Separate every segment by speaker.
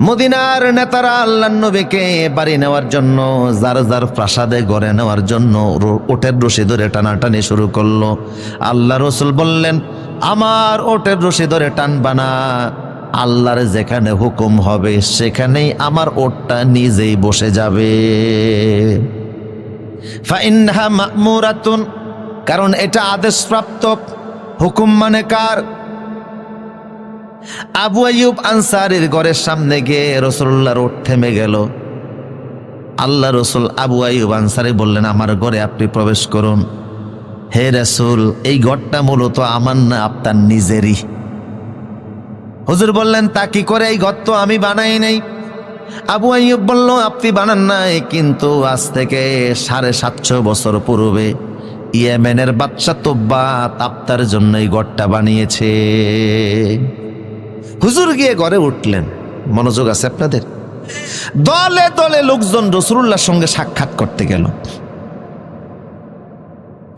Speaker 1: মদিনার নেতারা আল্লাহর নবীকে বাড়ি নেওয়ার জন্য যার যার প্রাসাদে ঘরে নেওয়ার জন্য ওটের রশি ধরে টানাটানি শুরু করলো। আল্লাহ রসুল বললেন, আমার ওটের রশি ধরে টানবা না, আল্লাহর যেখানে হুকুম হবে সেখানেই আমার ওটটা নিজেই বসে যাবে। ফাইন্নাহা মা'মুরাতুন, কারণ এটা আদেশপ্রাপ্ত। হুকুম মানে কার? আবু আইয়ুব আনসারীর ঘরের সামনে গিয়ে রাসূলুল্লাহর ওট থেমে গেল। আল্লাহ রসুল আবু আইয়ুব আনসারী বললেন, আমার ঘরে আপনি প্রবেশ করুন। হে রাসূল, এই ঘরটা মূলত আমার না, আপনার নিজেরই। হুজুর বললেন, তা কি করে? এই ঘর তো আমি বানাই নাই। আবু আইয়ুব বলল, আপনি বানান নাই, কিন্তু আজ থেকে 750 বছর পূর্বে ইয়েমেনের বাদশা তোব্বাত আপনার জন্য এই ঘরটা বানিয়েছে। হুজুর গিয়ে ঘরে উঠলেন। মনোযোগ আছে আপনাদের? দলে দলে লোকজন রাসূলুল্লাহর সঙ্গে সাক্ষাৎ করতে গেল।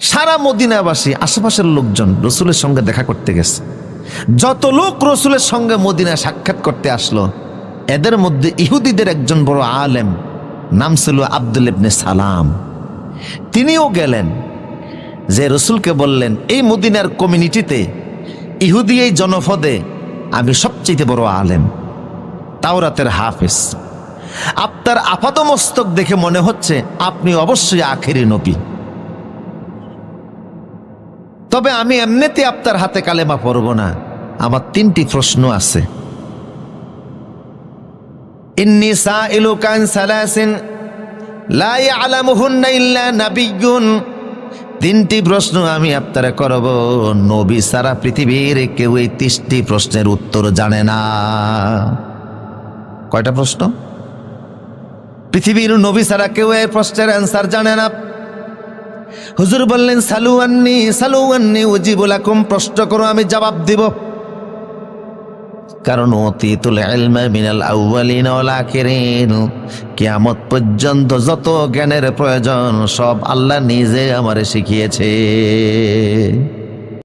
Speaker 1: সারা মদিনাবাসী, আশেপাশের লোকজন রাসূলের সঙ্গে দেখা করতে গেছে। যত লোক রাসূলের সঙ্গে মদিনায় সাক্ষাৎ করতে আসলো, এদের মধ্যে ইহুদিদের একজন বড় আলেম, নাম ছিল আব্দুল ইবনে সালাম। তিনিও গেলেন, যে রাসূলকে বললেন, এই মদিনার কমিউনিটিতে, ইহুদি এই জনপদে আমি সবচেয়ে বড় আলেম, তাওরাতের হাফেজ। আপনার আপাতমস্তক দেখে মনে হচ্ছে আপনি অবশ্যই আখেরি নবী, তবে আমি এমনিতে আপনার হাতে কালেমা পড়ব না। আমার 3টি প্রশ্ন আছে। ইন্নী সাইলুকা আন সালাসিন লা ইয়ালামুহুন্না ইল্লা নাবিয়্যুন। 3টি প্রশ্ন আমি আপনারা করব, নবী সারা পৃথিবীর কেউ এই 30টি প্রশ্নের উত্তর জানে না। কয়টা প্রশ্ন? পৃথিবীর নবী সারা কেউ এই প্রশ্নের অ্যান্সার জানে না। হুজুর বললেন, সালু আন্নি উজিবু লাকুম, প্রশ্ন করো আমি জবাব দিব। কারণ উতীতুল ইলমা মিনাল আউয়ালিন ওয়াল আখিরিন, কিয়ামত পর্যন্ত যত জ্ঞানের প্রয়োজন সব আল্লাহ নিজে আমারে শিখিয়েছে।